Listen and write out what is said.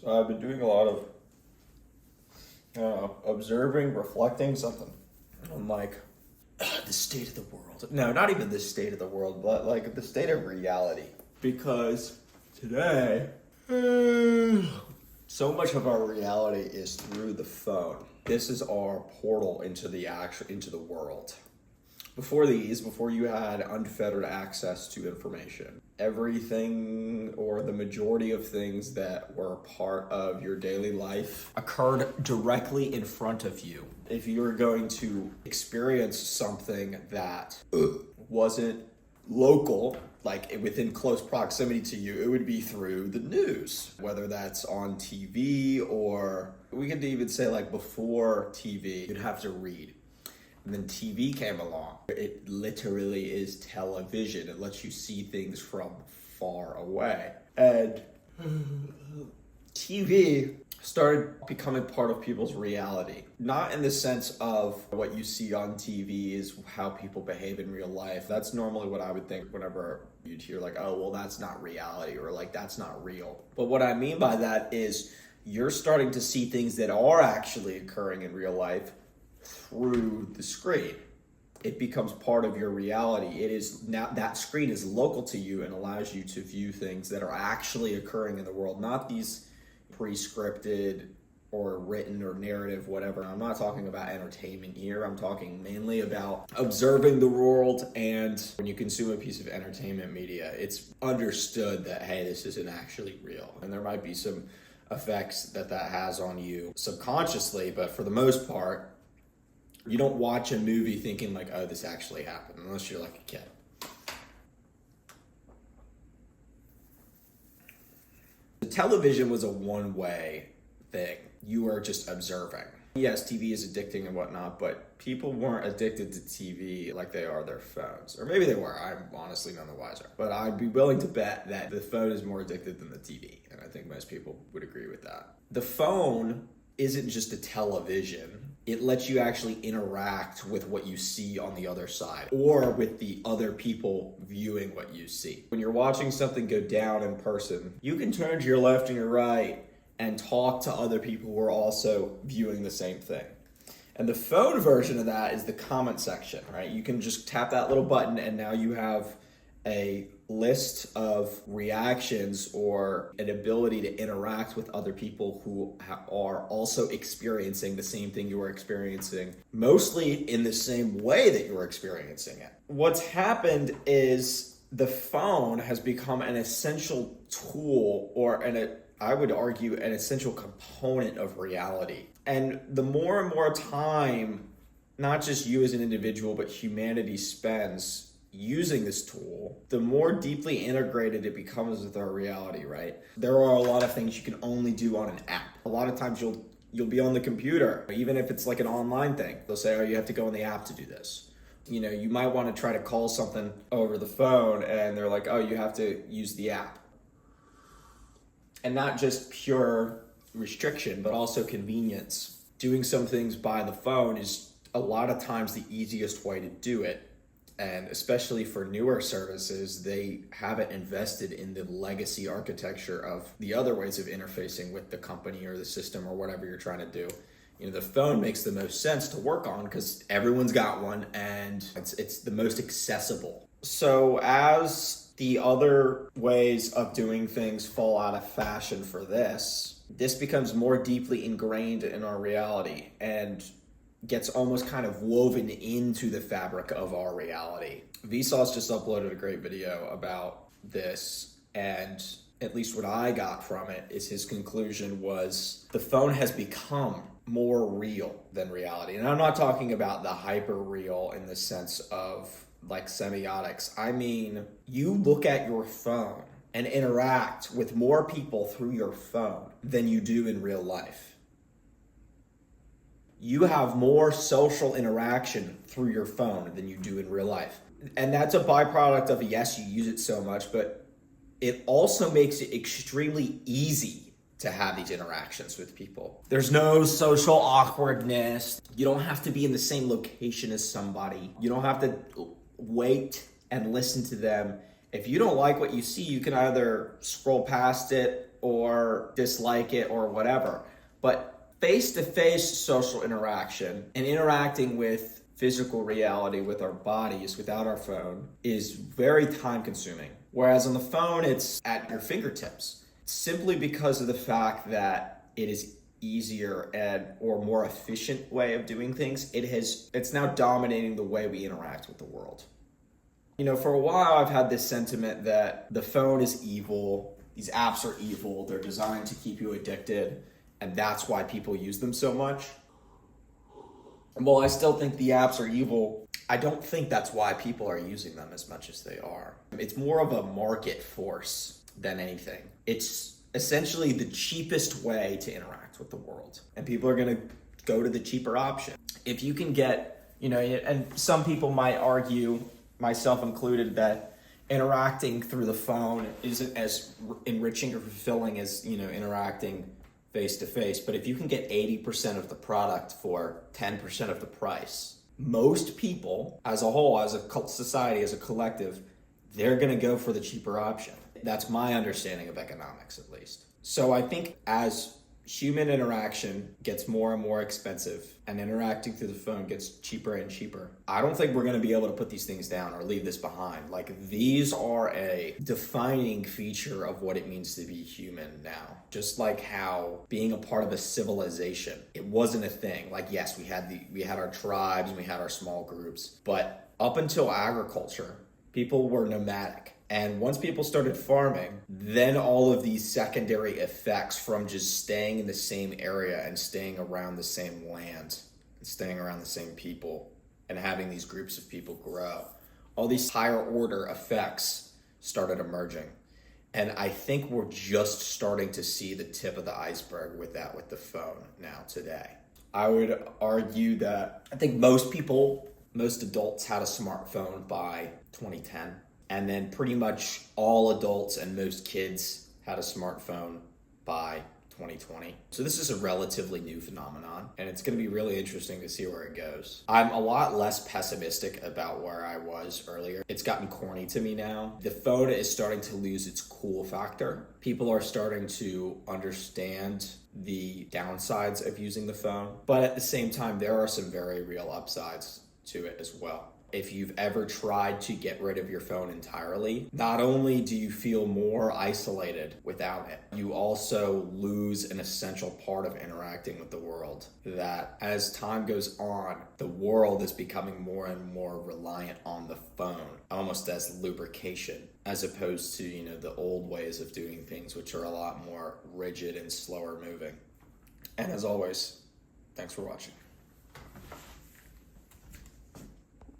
So I've been doing a lot of observing, reflecting something. I'm like, the state of the world. No, not even the state of the world, but like the state of reality. Because today, so much of our reality is through the phone. This is our portal into the world. Before you had unfettered access to information, everything or the majority of things that were part of your daily life occurred directly in front of you. If you were going to experience something that wasn't local, like within close proximity to you, it would be through the news, whether that's on TV or we could even say like before TV, you'd have to read. And then TV came along. It literally is television. It lets you see things from far away. And TV started becoming part of people's reality. Not in the sense of what you see on TV is how people behave in real life. That's normally what I would think whenever you'd hear like, oh, well, that's not reality, or like, that's not real. But what I mean by that is you're starting to see things that are actually occurring in real life through the screen. It becomes part of your reality. It is now that screen is local to you and allows you to view things that are actually occurring in the world, not these pre-scripted or written or narrative, whatever. I'm not talking about entertainment here. I'm talking mainly about observing the world. And when you consume a piece of entertainment media, it's understood that, hey, this isn't actually real. And there might be some effects that has on you subconsciously, but for the most part, you don't watch a movie thinking like, oh, this actually happened, unless you're like a kid. The television was a one-way thing. You were just observing. Yes, TV is addicting and whatnot, but people weren't addicted to TV like they are their phones. Or maybe they were. I'm honestly none the wiser. But I'd be willing to bet that the phone is more addicted than the TV. And I think most people would agree with that. The phone isn't just a television. It lets you actually interact with what you see on the other side or with the other people viewing what you see. When you're watching something go down in person, you can turn to your left and your right and talk to other people who are also viewing the same thing. And the phone version of that is the comment section, right? You can just tap that little button and now you have a list of reactions or an ability to interact with other people who are also experiencing the same thing you are experiencing, mostly in the same way that you're experiencing it. What's happened is the phone has become an essential tool, or I would argue an essential component of reality. And the more and more time, not just you as an individual, but humanity spends using this tool, the more deeply integrated it becomes with our reality, right? There are a lot of things you can only do on an app. A lot of times you'll be on the computer, even if it's like an online thing. They'll say, oh, you have to go on the app to do this. You know, you might want to try to call something over the phone and they're like, oh, you have to use the app. And not just pure restriction, but also convenience. Doing some things by the phone is a lot of times the easiest way to do it. And especially for newer services, they haven't invested in the legacy architecture of the other ways of interfacing with the company or the system or whatever you're trying to do. You know, the phone makes the most sense to work on because everyone's got one and it's the most accessible. So as the other ways of doing things fall out of fashion for this becomes more deeply ingrained in our reality and gets almost kind of woven into the fabric of our reality. Vsauce just uploaded a great video about this, and at least what I got from it is his conclusion was the phone has become more real than reality. And I'm not talking about the hyper real in the sense of like semiotics. I mean, you look at your phone and interact with more people through your phone than you do in real life. You have more social interaction through your phone than you do in real life. And that's a byproduct of, yes, you use it so much, but it also makes it extremely easy to have these interactions with people. There's no social awkwardness. You don't have to be in the same location as somebody. You don't have to wait and listen to them. If you don't like what you see, you can either scroll past it or dislike it or whatever. But face-to-face social interaction and interacting with physical reality with our bodies without our phone is very time consuming. Whereas on the phone, it's at your fingertips, simply because of the fact that it is easier and or more efficient way of doing things. It's now dominating the way we interact with the world. You know, for a while I've had this sentiment that the phone is evil, these apps are evil, they're designed to keep you addicted, and that's why people use them so much. And while I still think the apps are evil, I don't think that's why people are using them as much as they are. It's more of a market force than anything. It's essentially the cheapest way to interact with the world. And people are gonna go to the cheaper option. If you can get, you know, and some people might argue, myself included, that interacting through the phone isn't as enriching or fulfilling as, you know, interacting face to face. But if you can get 80% of the product for 10% of the price, most people as a whole, as a society, as a collective, they're gonna go for the cheaper option. That's my understanding of economics, at least. So I think as human interaction gets more and more expensive and interacting through the phone gets cheaper and cheaper, I don't think we're going to be able to put these things down or leave this behind. Like, these are a defining feature of what it means to be human now. Just like how being a part of a civilization, it wasn't a thing. Like, yes, we had our tribes and we had our small groups, but up until agriculture, people were nomadic. And once people started farming, then all of these secondary effects from just staying in the same area and staying around the same land, and staying around the same people, and having these groups of people grow, all these higher order effects started emerging. And I think we're just starting to see the tip of the iceberg with that, with the phone now today. I would argue that I think most adults had a smartphone by 2010. And then pretty much all adults and most kids had a smartphone by 2020. So this is a relatively new phenomenon, and it's going to be really interesting to see where it goes. I'm a lot less pessimistic about where I was earlier. It's gotten corny to me now. The phone is starting to lose its cool factor. People are starting to understand the downsides of using the phone, but at the same time, there are some very real upsides to it as well. If you've ever tried to get rid of your phone entirely, not only do you feel more isolated without it, you also lose an essential part of interacting with the world. That as time goes on, the world is becoming more and more reliant on the phone, almost as lubrication, as opposed to, you know, the old ways of doing things, which are a lot more rigid and slower moving. And as always, thanks for watching.